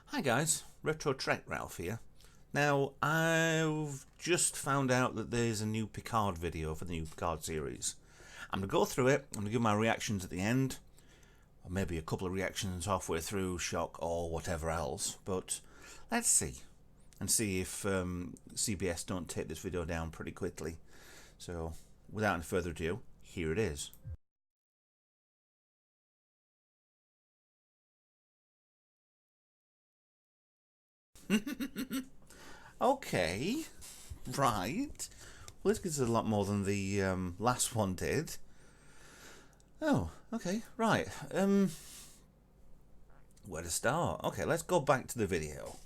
Hi guys, Retro Trek Ralph here. Now, I've just found out that there's a new Picard video for the new Picard series. I'm going to go through it, I'm going to give my reactions at the end, or maybe a couple of reactions halfway through, shock or whatever else, but let's see. And see if CBS don't take this video down pretty quickly. So, without any further ado, here it is. Okay, right. Well, this gives us a lot more than the last one did. Oh, okay, right. Where to start? Okay, let's go back to the video.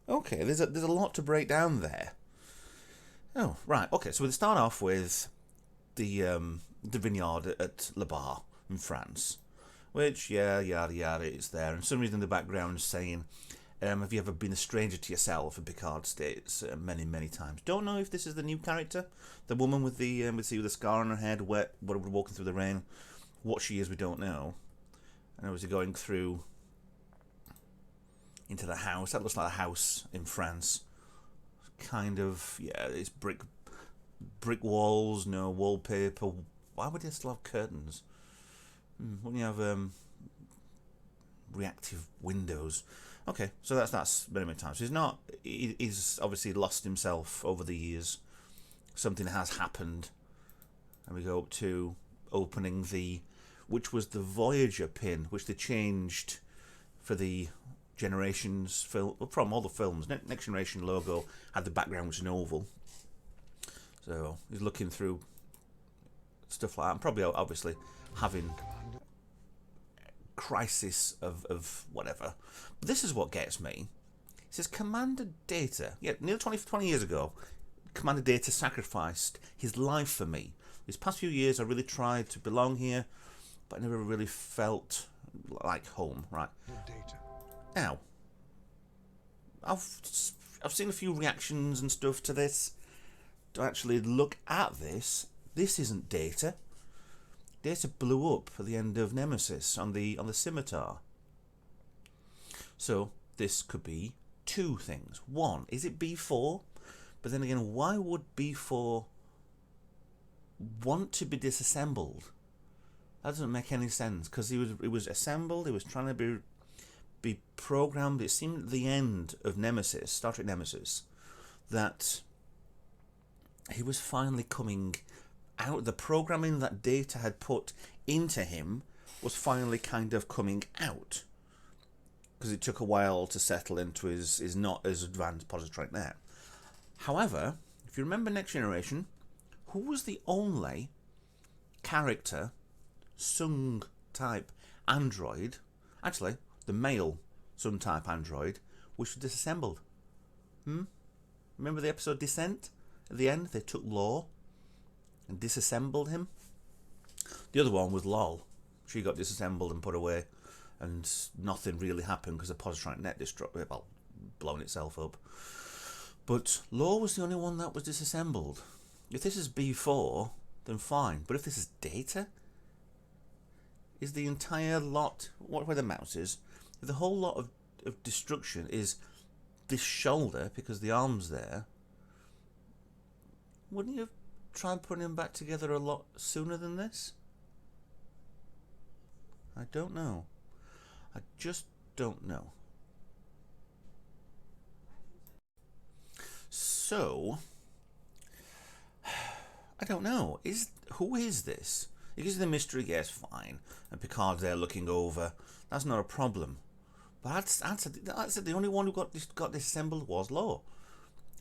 Okay, there's a lot to break down there. Oh, right. Okay, so we'll start off with the vineyard at Le Bar in France, which, yeah, yada yada, it's there, and for some reason in the background is saying, have you ever been a stranger to yourself? And Picard states many times. Don't know if this is the new character, the woman with the with the scar on her head, wet, walking through the rain. What she is, we don't know. And obviously going through into the house. That looks like a house in France. Kind of, yeah. It's brick walls, no wallpaper. Why would they still have curtains? Wouldn't you have reactive windows? Okay, so that's many times. He's obviously lost himself over the years. Something has happened, and we go up to opening which was the Voyager pin, which they changed for the Generations film, from all the films. Next Generation logo had the background which is an oval. So he's looking through stuff like that, and probably obviously having crisis of whatever. But this is what gets me. It says Commander Data. Yeah, nearly 20 years ago, Commander Data sacrificed his life for me. These past few years I really tried to belong here, but I never really felt like home. Right. Now, I've seen a few reactions and stuff to this. To actually look at this, this isn't Data. Data blew up at the end of Nemesis on the scimitar. So this could be two things. One, is it B4? But then again, why would B4 want to be disassembled? That doesn't make any sense, because it was assembled. It was trying to be programmed. It seemed at the end of Nemesis, Star Trek Nemesis, that he was finally coming out. The programming that Data had put into him was finally kind of coming out, because it took a while to settle into his not as advanced positronic net. However, if you remember Next Generation, who was the only character Sung type android, actually the male Sung type android, which was disassembled? Remember the episode Descent? At the end, they took Law and disassembled him. The other one was Lol. She got disassembled and put away, and nothing really happened because the positronic net blown itself up. But Law was the only one that was disassembled. If this is B4, then fine. But if this is Data, is the entire lot, where the mouse is, the whole lot of destruction is this shoulder, because the arm's there, wouldn't you have tried putting him back together a lot sooner than this? I don't know. I just don't know. So, I don't know. Who is this? It gives the mystery, yes, fine. And Picard's there looking over. That's not a problem. But that's the only one who got disassembled was Law.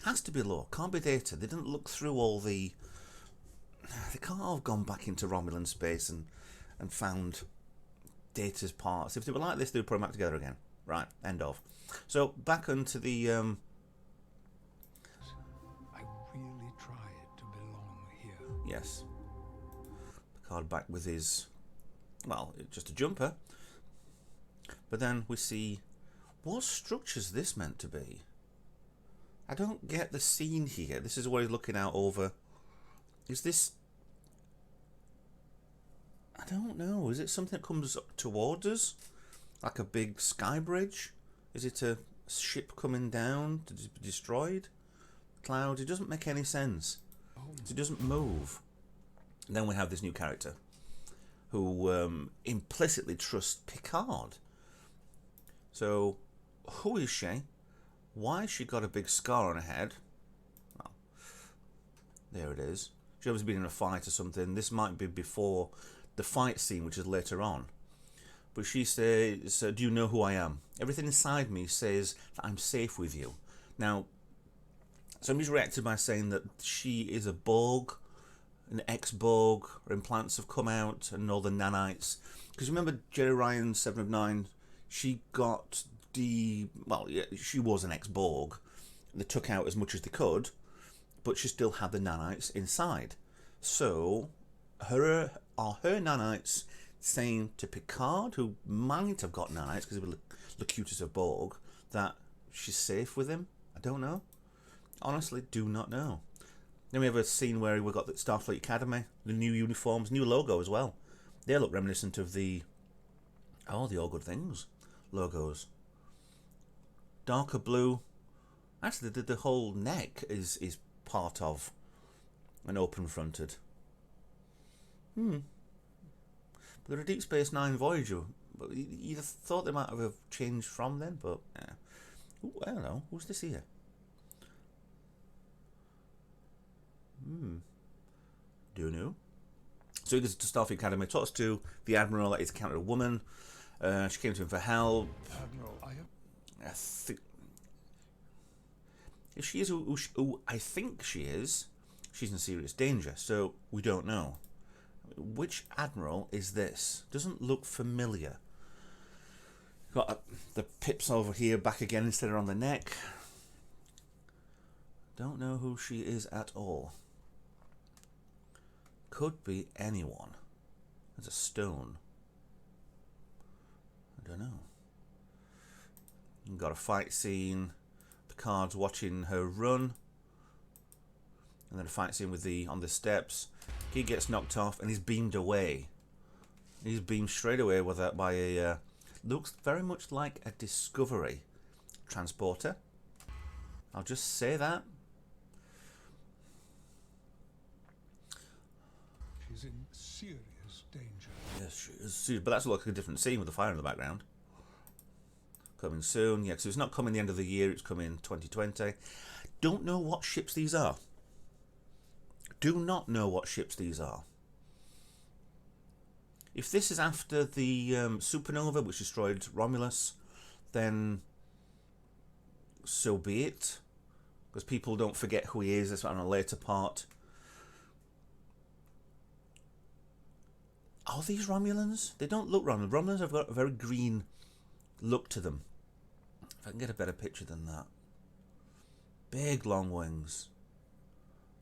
Has to be Law. Can't be Data. They didn't look through all the... They can't have gone back into Romulan space and found Data's parts. If they were like this, they would put them back together again. Right, end of. So, back onto the... I really tried to belong here. Yes. Picard back with his... Well, just a jumper. But then we see, what structure is this meant to be? I don't get the scene here. This is what he's looking out over. Is this... I don't know. Is it something that comes up towards us? Like a big sky bridge? Is it a ship coming down to be destroyed? Clouds? It doesn't make any sense. It doesn't move. And then we have this new character who implicitly trusts Picard. So, who is she? Why has she got a big scar on her head? Well, there it is. She obviously been in a fight or something. This might be before the fight scene, which is later on. But she says, do you know who I am? Everything inside me says that I'm safe with you. Now, somebody's reacted by saying that she is a Borg, an ex-Borg, her implants have come out, and all the nanites. Because remember Jerry Ryan's 7 of 9, she got well, yeah, she was an ex-Borg. They took out as much as they could, but she still had the nanites inside. So, are her nanites saying to Picard, who might have got nanites because he was Locutus of Borg, that she's safe with him? I don't know. Honestly, do not know. Then we have a scene where we've got the Starfleet Academy, the new uniforms, new logo as well. They look reminiscent of the All Good Things logos. Darker blue. Actually, the whole neck is part of an open-fronted. But they're a Deep Space Nine Voyager. But you'd have thought they might have changed from then, but yeah. Ooh, I don't know. Who's this here? Don't know. So he goes to Starfleet Academy, talks to the Admiral that is counted a woman. She came to him for help. Admiral, I think if she is who I think she is, she's in serious danger. So we don't know. Which Admiral is this? Doesn't look familiar. Got the pips over here back again instead of on the neck. Don't know who she is at all. Could be anyone. There's a stone. I don't know. You've got a fight scene. Picard's watching her run. And then a fight scene with on the steps. He gets knocked off and he's beamed away. He's beamed straight away by a looks very much like a Discovery transporter. I'll just say that. she's in serious danger. Yes, she is. But that's like a different scene with the fire in the background. Coming soon. Yeah, so it's not coming the end of the year. It's coming 2020. Don't know what ships these are. Do not know what ships these are. If this is after the supernova which destroyed Romulus, then so be it. Because people don't forget who he is. That's on a later part. Are these Romulans? They don't look Romulan. Romulans have got a very green look to them. If I can get a better picture than that. Big long wings.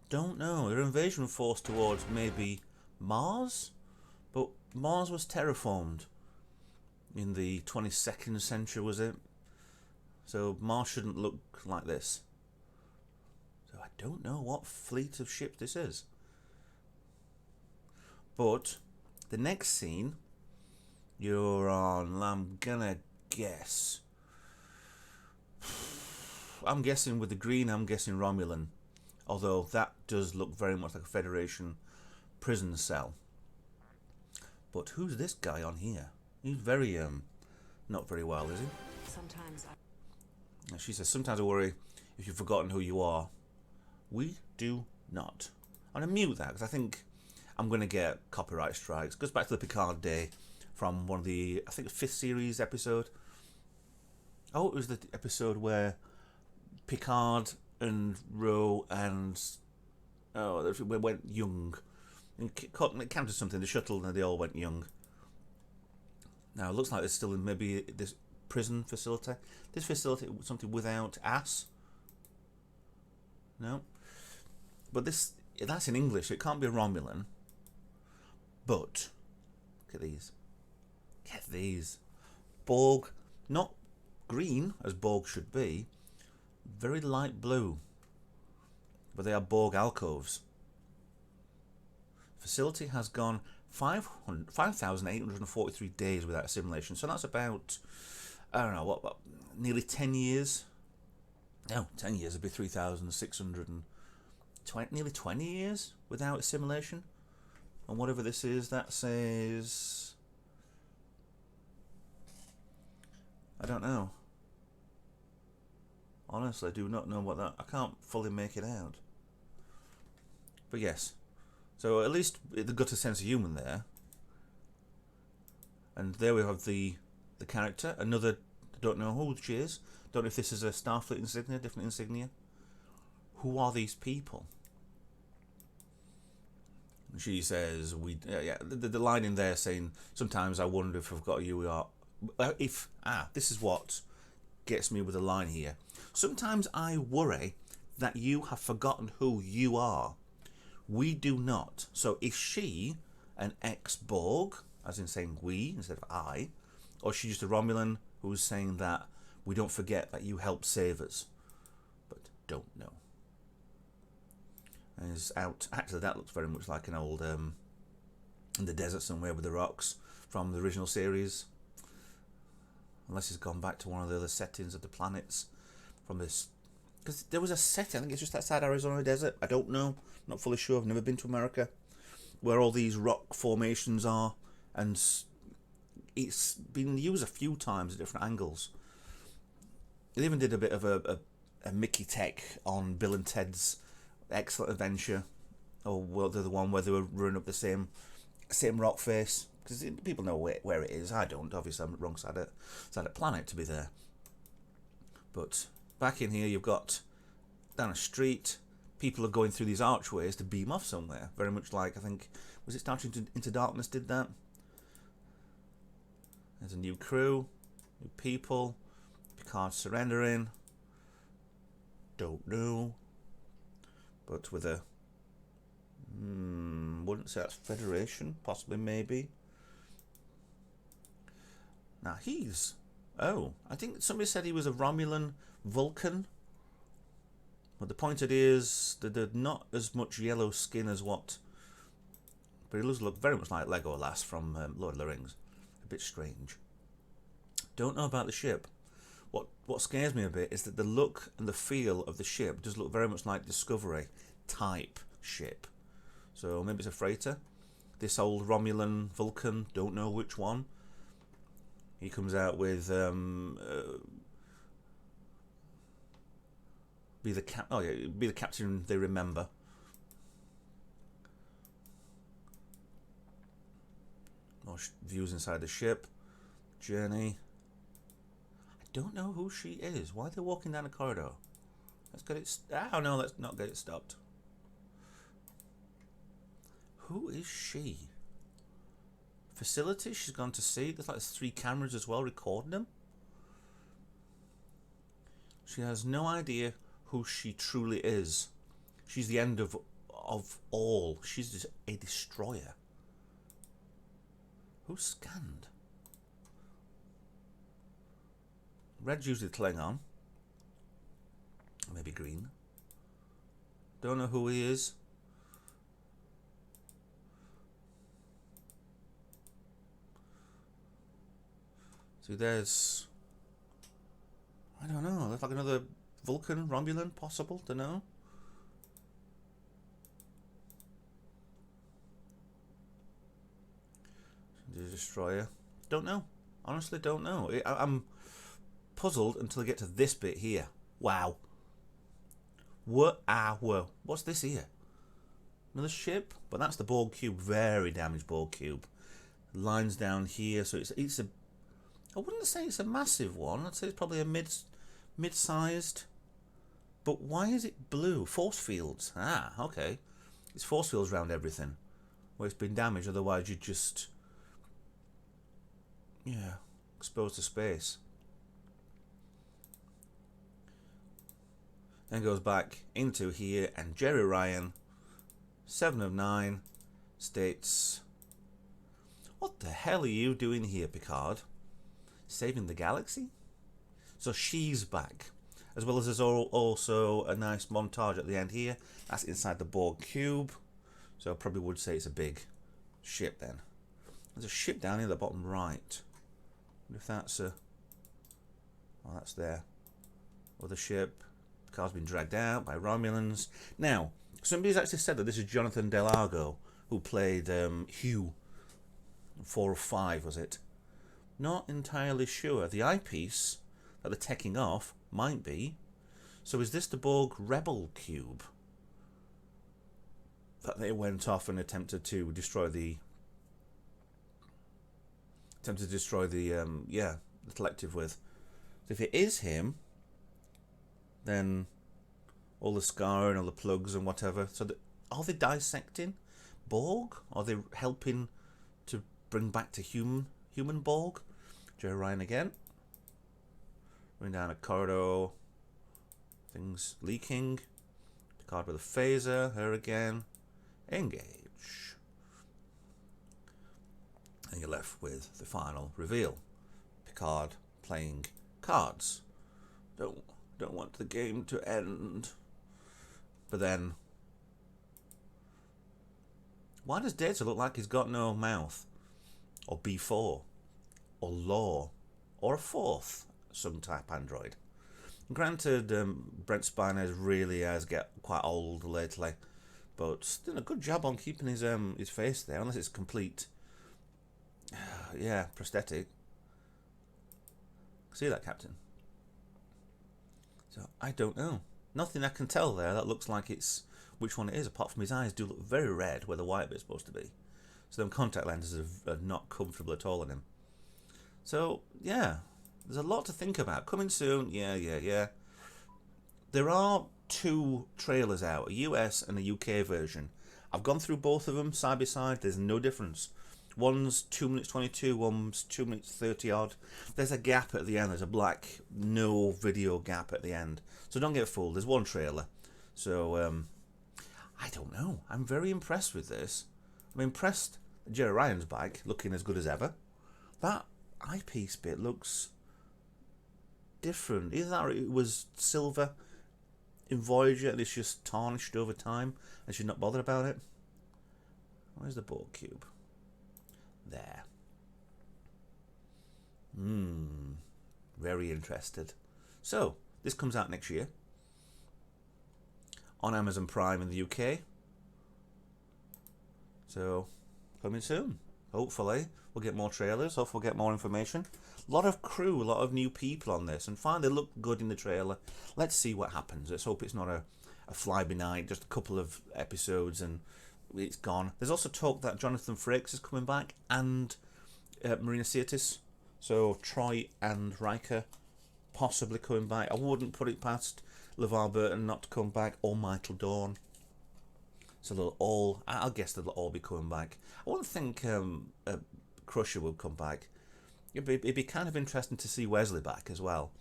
Don't know. They're invasion force towards maybe Mars? But Mars was terraformed in the 22nd century, was it? So Mars shouldn't look like this. So I don't know what fleet of ship this is. But the next scene, you're on, I'm gonna guess. I'm guessing with the green, I'm guessing Romulan. Although that does look very much like a Federation prison cell. But who's this guy on here? He's very, not very well, is he? Sometimes She says, sometimes I worry if you've forgotten who you are. We do not. I'm going to mute that because I think I'm going to get copyright strikes. It goes back to the Picard day from one of the, I think, 5th series episode. Oh, it was the episode where Picard and Ro and we went young. And it counted something, the shuttle, and they all went young. Now, it looks like they're still in maybe this prison facility. This facility, something without ass. No. But that's in English, so it can't be a Romulan. But, look at these. Get these. Borg, not green as Borg should be, very light blue, but they are Borg alcoves. Facility has gone 5,843 days without assimilation, so that's about, I don't know, what nearly 10 years? No, 10 years would be 3,620, nearly 20 years without assimilation. And whatever this is, that says, I don't know. Honestly, I do not know what that, I can't fully make it out. But yes, so at least they've got a sense of humour there. And there we have the character. Another, I don't know who she is. Don't know if this is a Starfleet insignia, different insignia. Who are these people? And she says, the line in there saying, sometimes I wonder if I've got you are. This is what gets me with the line here. Sometimes I worry that you have forgotten who you are. We do not. So is she an ex-Borg, as in saying we instead of I, or is she just a Romulan who's saying that we don't forget that you helped save us, but don't know. And he's out. Actually, that looks very much like an old in the desert somewhere with the rocks from the original series. Unless he's gone back to one of the other settings of the planets from this. Because there was a setting, I think it's just outside Arizona desert. I don't know. Not fully sure. I've never been to America. Where all these rock formations are. And it's been used a few times at different angles. They even did a bit of a Mickey Tech on Bill and Ted's Excellent Adventure. Or the one where they were running up the same rock face. Because people know where it is. I don't. Obviously, I'm wrong side of planet to be there. But back in here, you've got down a street. People are going through these archways to beam off somewhere. Very much like, I think, was it Star Trek Into Darkness did that? There's a new crew, new people. Picard surrendering. Don't know. But with a... wouldn't say that's Federation. Possibly, maybe. Now he's... Oh, I think somebody said he was a Romulan Vulcan. But the point it is that they're not as much yellow skin as what... But he does look very much like Legolas from Lord of the Rings. A bit strange. Don't know about the ship. What scares me a bit is that the look and the feel of the ship does look very much like Discovery type ship. So maybe it's a freighter. This old Romulan Vulcan, don't know which one. He comes out with be the captain they remember. More views inside the ship. Journey. I don't know who she is. Why are they walking down a corridor? Let's get it. Oh no, let's not get it stopped. Who is she? Facility she's gone to see. There's like 3 cameras as well recording them. She has no idea who she truly is. She's the end of all. She's just a destroyer. Who scanned? Red's usually Klingon. Maybe green. Don't know who he is. See, there's... I don't know. There's like another Vulcan, Romulan, possible to know. The destroyer. Don't know. Honestly, don't know. I'm puzzled until I get to this bit here. Wow. What? Whoa. What's this here? Another ship? But that's the Borg cube. Very damaged Borg cube. Lines down here. So it's a... I wouldn't say it's a massive one. I'd say it's probably a mid-sized. But why is it blue? Force fields. Ah, okay. It's force fields around everything. Where it's been damaged. Otherwise, you'd just... Yeah. Exposed to space. Then goes back into here. And Jerry Ryan, 7 of 9, states... What the hell are you doing here, Picard? saving the galaxy. So she's back. As well as there's also a nice montage at the end here. That's inside the Borg cube. So I probably would say it's a big ship then. There's a ship down here at the bottom right. I wonder if that's a... Oh, that's there. Other ship. Picard's been dragged out by Romulans. Now, somebody's actually said that this is Jonathan Del Argo, who played Hugh. 4 or 5, was it? Not entirely sure. The eyepiece that they're taking off might be. So is this the Borg Rebel cube that they went off and attempted to destroy the the collective with? So if it is him, then all the scarring, all the plugs and whatever. So are they dissecting Borg? Are they helping to bring back to human Borg? Jerry Ryan again. Going down a corridor. Things leaking. Picard with a phaser. Her again. Engage. And you're left with the final reveal. Picard playing cards. Don't want the game to end. But then, why does Data look like he's got no mouth? Or B4? Or Law? Or a fourth some type android? Granted, Brent Spiner really has get quite old lately, but he's done a good job on keeping his face there, unless it's complete, prosthetic. See that, Captain? So I don't know. Nothing I can tell there that looks like it's which one it is, apart from his eyes do look very red where the white bit's supposed to be. So them contact lenses are not comfortable at all on him. So yeah, there's a lot to think about. Coming soon, yeah. There are 2 trailers out, a US and a UK version. I've gone through both of them side by side. There's no difference. One's 2 minutes 22, one's 2 minutes 30 odd. There's a gap at the end. There's a black no video gap at the end. So don't get fooled. There's one trailer. So I don't know. I'm very impressed with this. I'm impressed that Jerry Ryan's back, looking as good as ever. That eyepiece bit looks different. Either that or it was silver in Voyager and it's just tarnished over time and she's not bothered about it. Where's the Borg cube? There. Very interested. So, this comes out next year on Amazon Prime in the UK. So, coming soon. Hopefully, we'll get more trailers. Hopefully, we'll get more information. A lot of crew, a lot of new people on this. And fine, they look good in the trailer. Let's see what happens. Let's hope it's not a fly-by-night, just a couple of episodes and it's gone. There's also talk that Jonathan Frakes is coming back and Marina Sirtis. So Troy and Riker possibly coming back. I wouldn't put it past LeVar Burton not to come back, or Michael Dorn. So I'll guess they'll all be coming back. I wouldn't think Crusher will come back. It'd be kind of interesting to see Wesley back as well.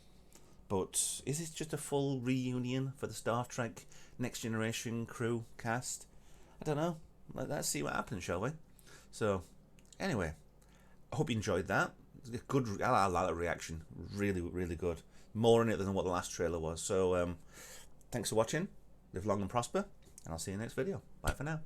But is this just a full reunion for the Star Trek Next Generation crew cast? I don't know. Let's see what happens, shall we? So, anyway, I hope you enjoyed that. Good. I like the reaction. Really, really good. More in it than what the last trailer was. So, thanks for watching. Live long and prosper. And I'll see you in the next video. Bye for now.